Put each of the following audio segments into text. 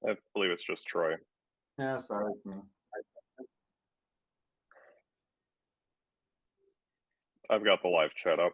I believe it's just Troy. Yeah, sorry, it's me. I've got the live chat up.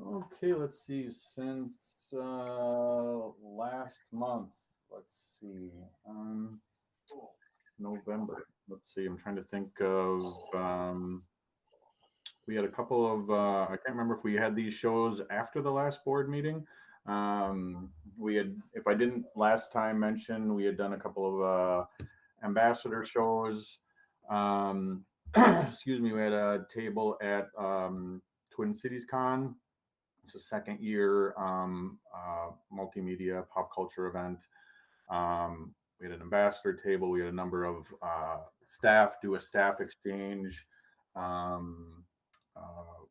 Okay, let's see. Since last month, let's see, November. Let's see. I'm trying to think of. We had a couple of. I can't remember if we had these shows after the last board meeting. We had, if I didn't last time mention, we had done a couple of ambassador shows. Um, excuse me. We had a table at Twin Cities Con. It's a second year multimedia pop culture event. We had an ambassador table. We had a number of staff do a staff exchange. Um,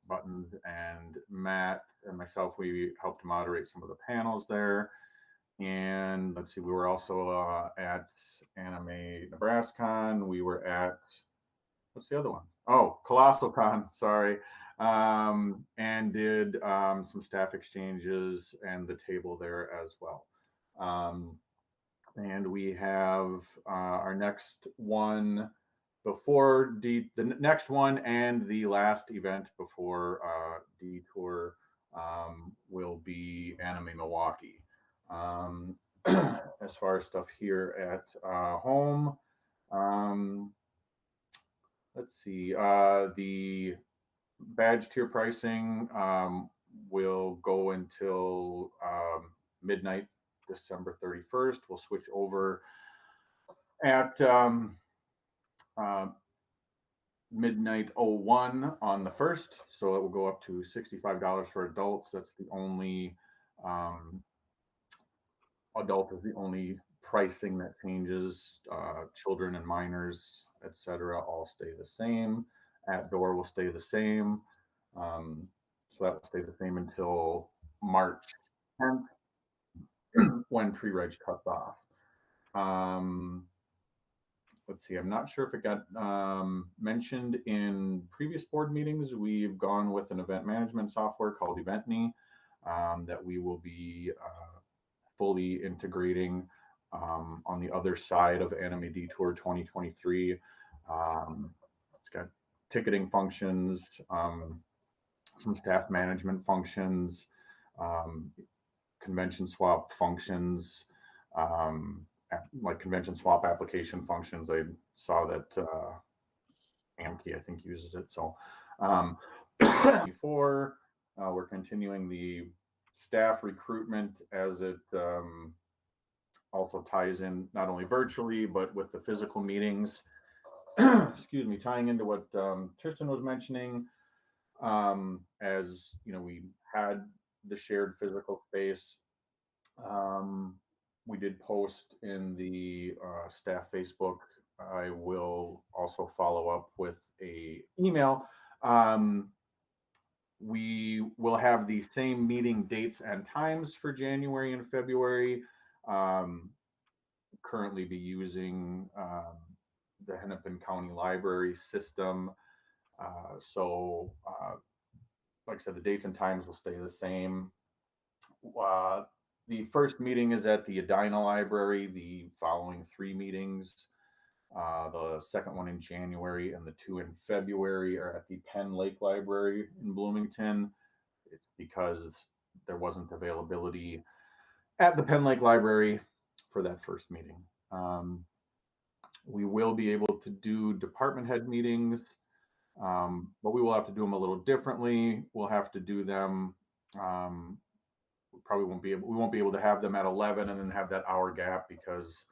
Buttons and Matt and myself, we helped moderate some of the panels there. And let's see, we were also at Anime Nebrascon. We were at, what's the other one? Oh, Colossal Con, sorry. And did some staff exchanges and the table there as well. Um, and we have our next one before the next one and the last event before Detour will be Anime Milwaukee. Um, as far as stuff here at home, um, let's see. The badge tier pricing will go until midnight, December 31st. We'll switch over at uh, midnight 01 on the 1st. So it will go up to $65 for adults. That's the only um, adult is the only pricing that changes. Children and minors, etc., all stay the same. At door will stay the same. So that will stay the same until March 10th when pre-reg cuts off. Let's see, I'm not sure if it got mentioned in previous board meetings. We've gone with an event management software called EventMe that we will be fully integrating on the other side of Anime Detour 2023. It's got ticketing functions, some staff management functions, convention swap functions, like convention swap application functions. I saw that Amkey, I think, uses it. So before we're continuing the staff recruitment as it also ties in not only virtually but with the physical meetings. Excuse me, tying into what Tristan was mentioning. As you know, we had the shared physical space. We did post in the staff Facebook. I will also follow up with a email. We will have the same meeting dates and times for January and February. Currently be using the Hennepin County Library system. Like I said, the dates and times will stay the same. The first meeting is at the Edina Library. The following 3 meetings, the second one in January and the 2 in February, are at the Penn Lake Library in Bloomington. It's because there wasn't availability at the Penn Lake Library for that first meeting. We will be able to do department head meetings, but we will have to do them a little differently. We'll have to do them. We probably won't be able to have them at 11 and then have that hour gap because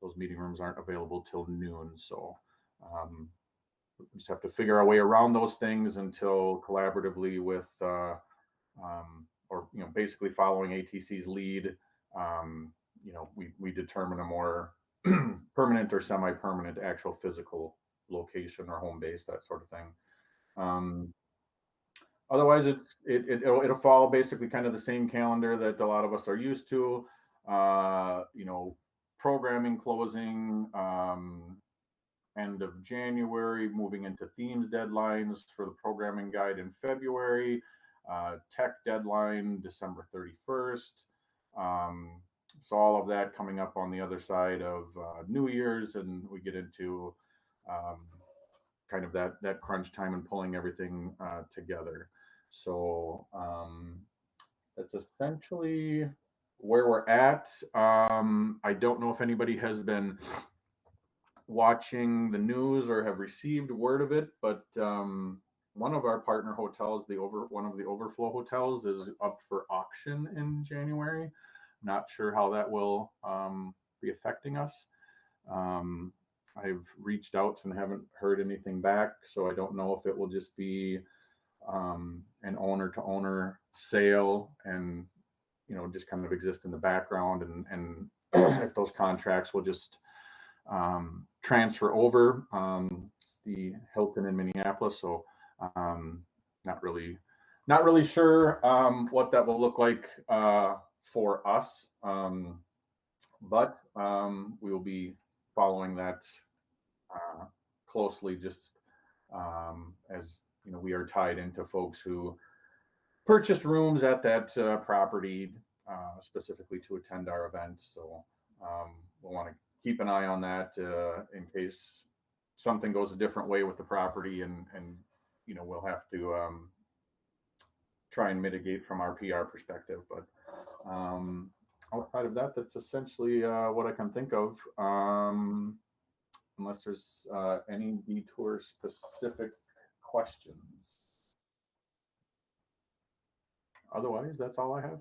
those meeting rooms aren't available till noon. So we just have to figure our way around those things until collaboratively with, or basically following ATC's lead, we determine a more permanent or semi-permanent actual physical location or home base, that sort of thing. Otherwise, it'll follow basically kind of the same calendar that a lot of us are used to. Programming closing end of January, moving into themes deadlines for the programming guide in February, tech deadline December 31st. So all of that coming up on the other side of New Year's, and we get into kind of that crunch time and pulling everything together. So that's essentially where we're at. I don't know if anybody has been watching the news or have received word of it, but one of our partner hotels, one of the overflow hotels, is up for auction in January. Not sure how that will be affecting us. I've reached out and haven't heard anything back, so I don't know if it will just be an owner-to-owner sale and just kind of exist in the background, and if those contracts will just transfer over. It's the Hilton in Minneapolis, so not really sure what that will look like for us, but we will be following that closely, just as we are tied into folks who purchased rooms at that property specifically to attend our event. So we'll want to keep an eye on that in case something goes a different way with the property, and we'll have to try and mitigate from our PR perspective. But outside of that, that's essentially what I can think of. Unless there's any detour specific questions. Otherwise, that's all I have.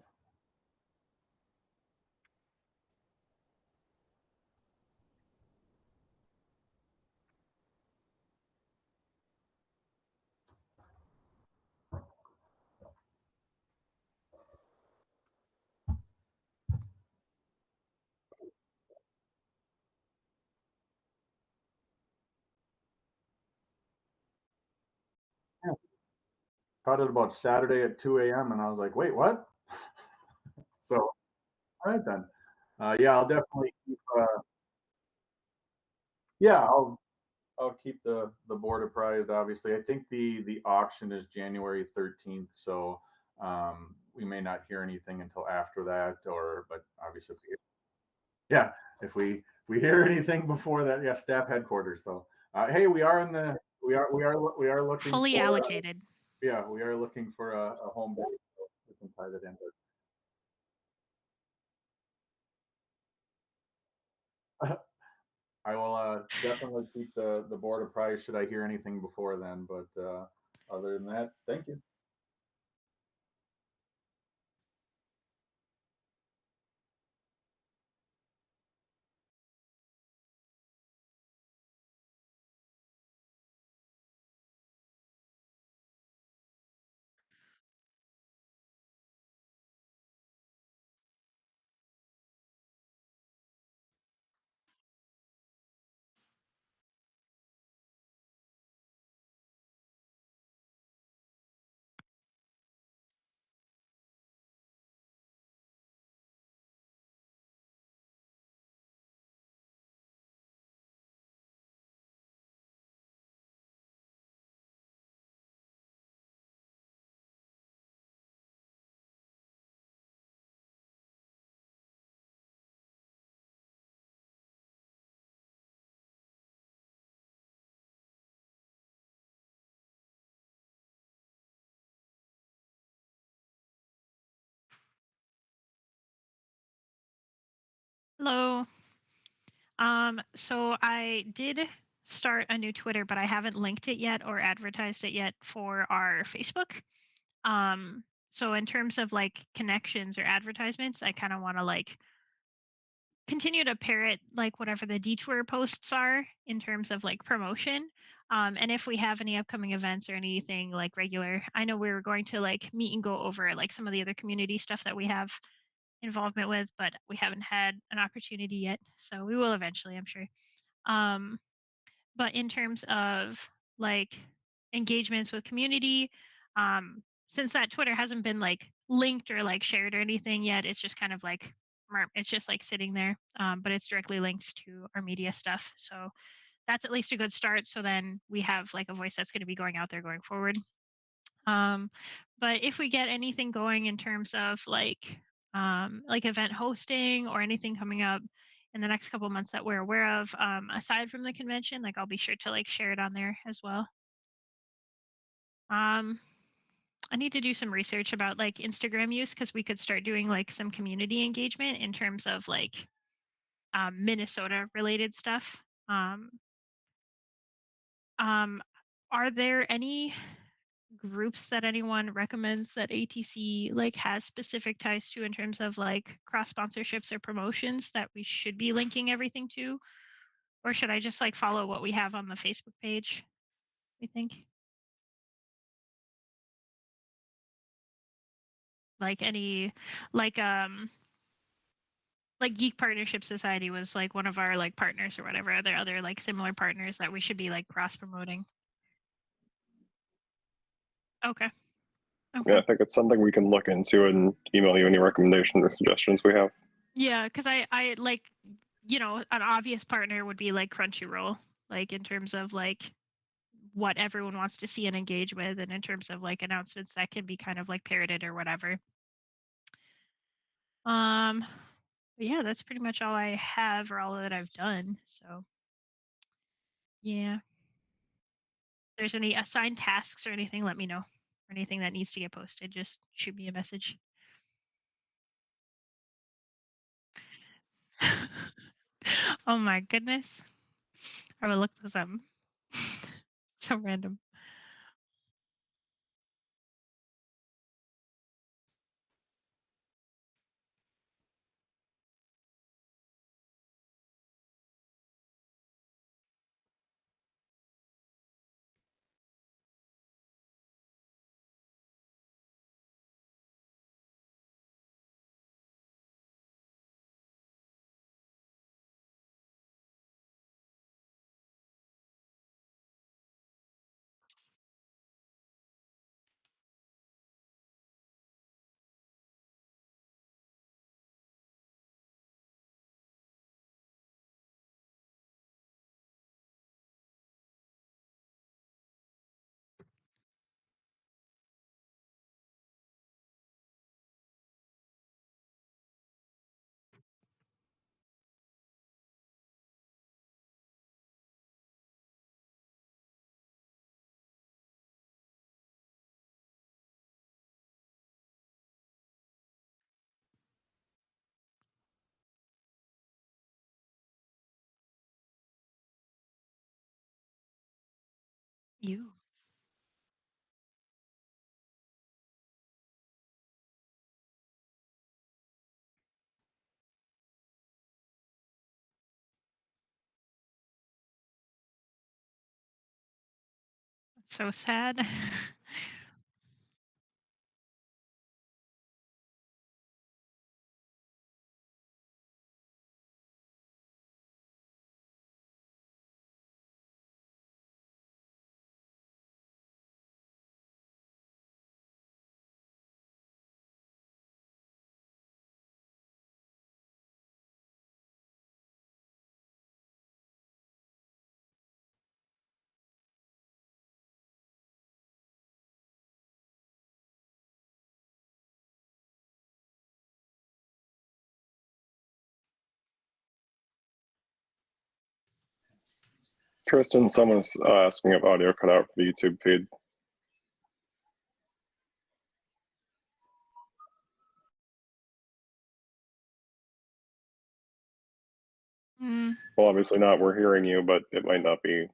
Caught it about Saturday at 2 a.m. and I was like, wait, what? So, all right then. Yeah, I'll definitely keep. Yeah, I'll keep the board apprised. Obviously, I think the auction is January 13th, so we may not hear anything until after that. Or, but obviously, yeah, if we hear anything before that, yeah, staff headquarters. So, hey, we are looking Fully for allocated. yeah, we are looking for a home base. So we can tie that in. But I will definitely keep the board apprised should I hear anything before then. But other than that, thank you. Hello. So I did start a new Twitter, but I haven't linked it yet or advertised it yet for our Facebook. So in terms of like connections or advertisements, I kind of want to like continue to parrot like whatever the detour posts are in terms of like promotion. And if we have any upcoming events or anything like regular, I know we were going to like meet and go over like some of the other community stuff that we have involvement with, but we haven't had an opportunity yet. So we will eventually, I'm sure. Um, but in terms of like engagements with community, since that Twitter hasn't been like linked or like shared or anything yet, it's just kind of like it's just like sitting there, but it's directly linked to our media stuff. So that's at least a good start. So then we have like a voice that's going to be going out there going forward. Um, but if we get anything going in terms of like event hosting or anything coming up in the next couple months that we're aware of, aside from the convention, like I'll be sure to like share it on there as well. Um, I need to do some research about like Instagram use because we could start doing like some community engagement in terms of like Minnesota related stuff. Um, are there any groups that anyone recommends that ATC like has specific ties to in terms of like cross sponsorships or promotions that we should be linking everything to? Or should I just like follow what we have on the Facebook page? We think like any like um like Geek Partnership Society was like one of our like partners or whatever. Are there other like similar partners that we should be like cross promoting? Okay. Yeah, Okay. I think it's something we can look into and email you any recommendations or suggestions we have. Yeah, because I like, an obvious partner would be like Crunchyroll, like in terms of like what everyone wants to see and engage with, and in terms of like announcements that can be kind of like parroted or whatever. Um, but yeah, that's pretty much all I have or all that I've done. So yeah, if there's any assigned tasks or anything, let me know. Or anything that needs to get posted, just shoot me a message. Oh my goodness. I will look this up. So random. You. That's so sad. Tristan, someone's asking if audio cut out for the YouTube feed. Mm. Well, obviously not. We're hearing you, but it might not be